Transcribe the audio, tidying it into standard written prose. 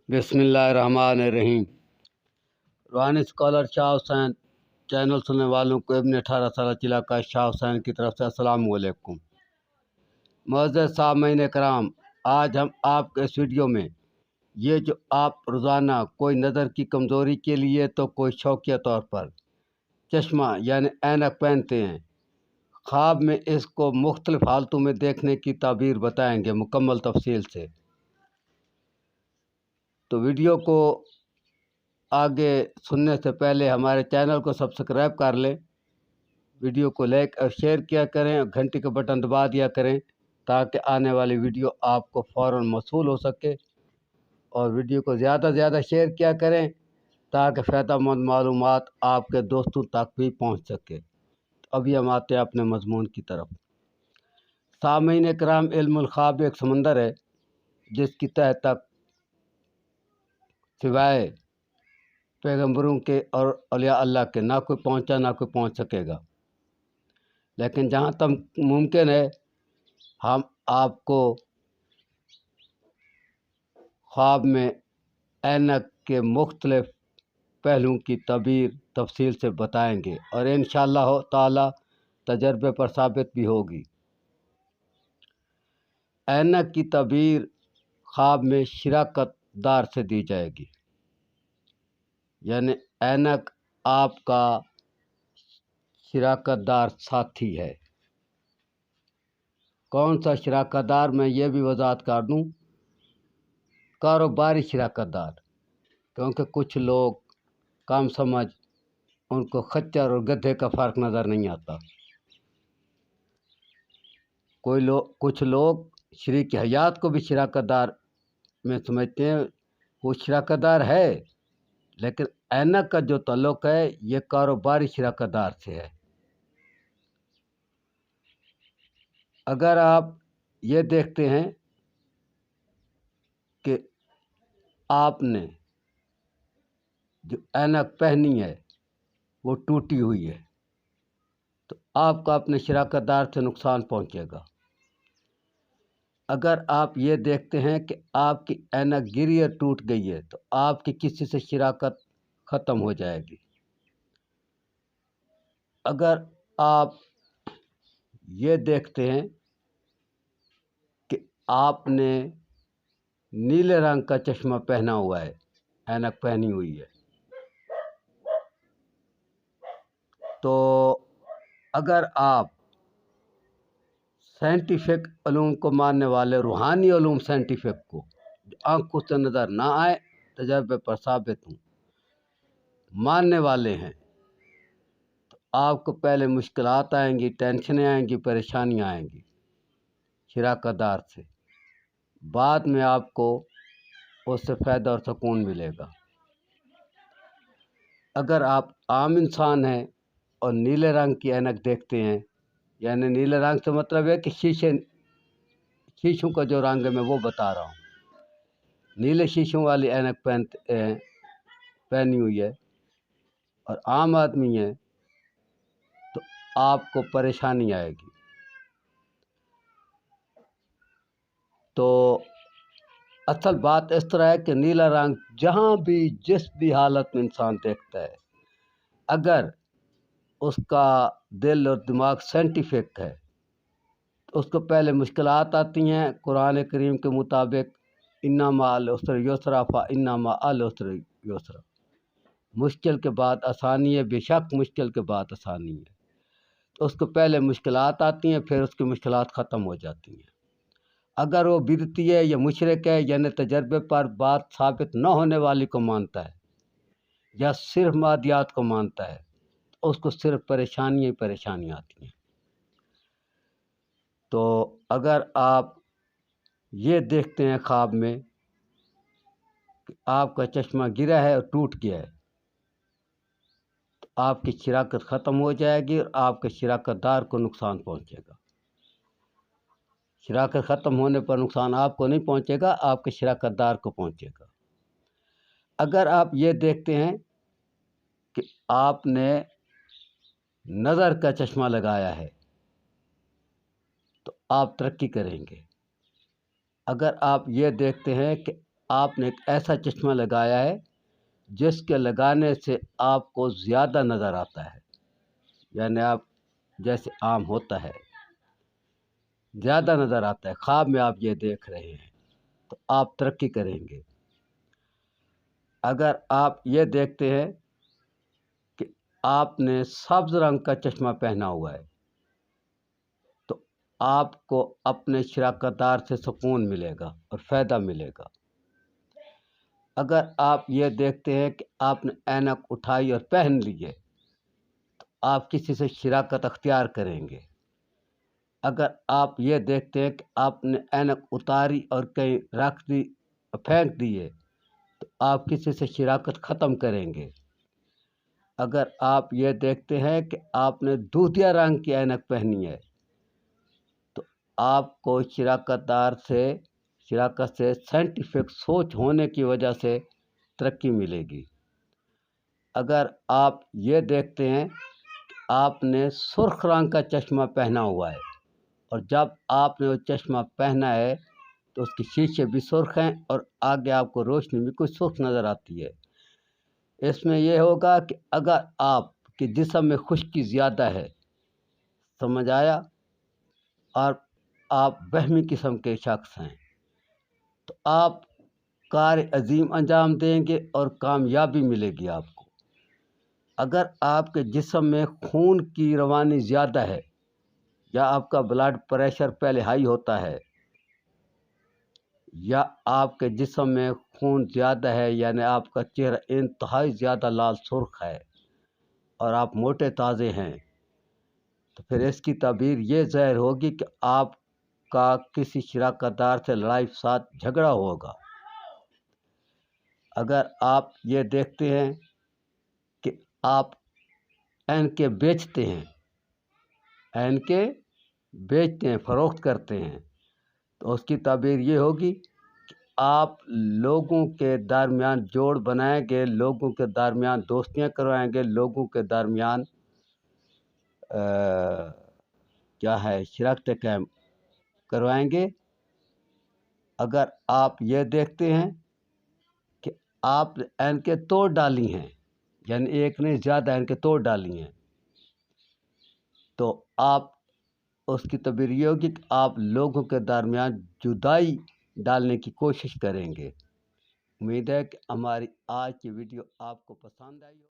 बिस्मिल्लाहिर्रहमानिर्रहीम। रूहानी scholar Shah Hussain channel सुनने वालों को इब्न 18 साल जिला का शाह हुसैन की तरफ से अस्सलाम वालेकुम। मुअज़्ज़ज़ सामीन कराम, आज हम आपके इस वीडियो में ये जो आप रोज़ाना कोई नज़र की कमज़ोरी के लिए तो कोई शौकिया तौर पर चश्मा यानी ऐनक पहनते हैं, ख्वाब में इसको मुख्तलिफ हालतों में देखने की ताबीर बताएंगे मुकम्मल तफसील से। तो वीडियो को आगे सुनने से पहले हमारे चैनल को सब्सक्राइब कर लें, वीडियो को लाइक और शेयर किया करें और घंटी का बटन दबा दिया करें ताकि आने वाली वीडियो आपको फ़ौरन मौसूल हो सके। और वीडियो को ज़्यादा से ज़्यादा शेयर किया करें ताकि फ़ायदेमंद मालूमात आपके दोस्तों तक भी पहुंच सके। तो अभी हम आते हैं अपने मजमून की तरफ। सामीन इकराम, इल्मुल ख्वाब एक समंदर है जिसकी तह तक सिवाय पैगंबरों के और औलिया अल्लाह के ना कोई पहुंचा ना कोई पहुंच सकेगा। लेकिन जहाँ तक मुमकिन है हम आपको ख्वाब में ऐनक के मुख्तलिफ पहलुओं की तबीर तफसील से बताएंगे और इंशाअल्लाह ताला तजर्बे पर साबित भी होगी। ऐनक की तबीर ख्वाब में शिराकत दार से दी जाएगी, यानी ऐनक आपका शिराकत दार साथी है। कौन सा शिराकत दार, मैं ये भी वजाहत कर दूँ, कारोबारी शिराकत दार, क्योंकि कुछ लोग काम समझ, उनको खच्चर और गधे का फ़र्क नज़र नहीं आता। कुछ लोग शरीक हयात को भी शिराकत दार में समझते हैं, वो शिराकत दार है, लेकिन ऐनक का जो ताल्लुक़ है ये कारोबारी शिराकत दार से है। अगर आप ये देखते हैं कि आपने जो ऐनक पहनी है वो टूटी हुई है तो आपका अपने शिराकत दार से नुकसान पहुंचेगा। अगर आप ये देखते हैं कि आपकी ऐनक गिरी और टूट गई है तो आपकी किसी से शिराकत ख़त्म हो जाएगी। अगर आप ये देखते हैं कि आपने नीले रंग का चश्मा पहना हुआ है, ऐनक पहनी हुई है, तो अगर आप साइंटिफिक उलूम को मानने वाले, रूहानी उलूम साइंटिफिक को आंखों से नज़र ना आए, तजर्बे पर साबित हूँ, मानने वाले हैं, तो आपको पहले मुश्किलात आएंगी, टेंशनें आएंगी, परेशानियाँ आएंगी शिराकत दार से। बाद में आपको उससे फ़ायदा और सुकून मिलेगा। अगर आप आम इंसान हैं और नीले रंग की ऐनक देखते हैं, यानी नीले रंग से मतलब है कि शीशों का जो रंग है मैं वो बता रहा हूँ, नीले शीशों वाली ऐनक पहनी हुई है और आम आदमी है तो आपको परेशानी आएगी। तो असल बात इस तरह है कि नीला रंग जहाँ भी जिस भी हालत में इंसान देखता है, अगर उसका दिल और दिमाग साइंटिफिक है तो उसको पहले मुश्किलात आती हैं। कुरान करीम के मुताबिक इन्ना मअल उसरि युस्रा इन्ना मअल उसरि युस्रा, मुश्किल के बाद आसानी है, बेशक मुश्किल के बाद आसानी है। तो उसको पहले मुश्किलात आती हैं, फिर उसकी मुश्किलात ख़त्म हो जाती हैं। अगर वो बिदती है या मुशरिक है, यानी तजर्बे पर बात साबित न होने वाली को मानता है या सिर्फ मादियात को मानता है, तो उसको सिर्फ परेशानियाँ ही परेशानियाँ आती हैं। तो अगर आप ये देखते हैं ख्वाब में कि आपका चश्मा गिरा है और टूट गया है, तो आपकी शिराकत ख़त्म हो जाएगी और आपके शिराकत दार को नुकसान पहुंचेगा। शिराकत ख़त्म होने पर नुकसान आपको नहीं पहुंचेगा, आपके शिराकत दार को पहुंचेगा। अगर आप ये देखते हैं कि आपने नज़र का चश्मा लगाया है तो आप तरक्की करेंगे। अगर आप ये देखते हैं कि آپ نے ایک ایسا چشمہ لگایا ہے جس کے لگانے سے آپ کو زیادہ نظر آتا ہے، یعنی آپ جیسے عام ہوتا ہے زیادہ نظر آتا ہے، خواب میں آپ یہ دیکھ رہے ہیں تو آپ ترقی کریں گے۔ اگر آپ یہ دیکھتے ہیں کہ آپ نے سبز رنگ کا چشمہ پہنا ہوا ہے تو آپ کو اپنے شراکت دار سے سکون ملے گا اور فائدہ ملے گا۔ اگر آپ یہ دیکھتے ہیں کہ آپ نے اینک اٹھائی اور پہن لی ہے تو آپ کسی سے شراکت اختیار کریں گے۔ اگر آپ یہ دیکھتے ہیں کہ آپ نے اینک اتاری اور کہیں رکھ دی پھینک دی ہے تو آپ کسی سے شراکت ختم کریں گے۔ اگر آپ یہ دیکھتے ہیں کہ آپ نے دودھیا رنگ کی اینک پہنی ہے تو آپ کو شراکت سے سائنٹیفک سوچ ہونے کی وجہ سے ترقی ملے گی۔ اگر آپ یہ دیکھتے ہیں کہ آپ نے سرخ رنگ کا چشمہ پہنا ہوا ہے اور جب آپ نے وہ چشمہ پہنا ہے تو اس کی شیشے بھی سرخ ہیں اور آگے آپ کو روشنی بھی کچھ سرخ نظر آتی ہے۔ اس میں یہ ہوگا کہ اگر آپ کے جسم میں خشکی زیادہ ہے، سمجھ آیا، اور آپ وہمی قسم کے شخص ہیں تو آپ کار عظیم انجام دیں گے اور کامیابی ملے گی آپ کو۔ اگر آپ کے جسم میں خون کی روانی زیادہ ہے یا آپ کا بلڈ پریشر پہلے ہائی ہوتا ہے یا آپ کے جسم میں خون زیادہ ہے، یعنی آپ کا چہرہ انتہائی زیادہ لال سرخ ہے اور آپ موٹے تازے ہیں، تو پھر اس کی تعبیر یہ ظاہر ہوگی کہ آپ کا کسی شراکت دار سے لڑائی فساد جھگڑا ہوگا۔ اگر آپ یہ دیکھتے ہیں کہ آپ اینکیں بیچتے ہیں، فروخت کرتے ہیں، تو اس کی تعبیر یہ ہوگی کہ آپ لوگوں کے درمیان جوڑ بنائیں گے، لوگوں کے درمیان دوستیاں کروائیں گے، لوگوں کے درمیان شراکتیں قائم کروائیں گے۔ اگر آپ یہ دیکھتے ہیں کہ آپ اینکیں توڑ ڈالی ہیں، یعنی ایک نہیں زیادہ اینکیں توڑ ڈالی ہیں، تو آپ اس کی تعبیر یہ ہوگی کہ آپ لوگوں کے درمیان جدائی ڈالنے کی کوشش کریں گے۔ امید ہے کہ ہماری آج کی ویڈیو آپ کو پسند آئی ہو۔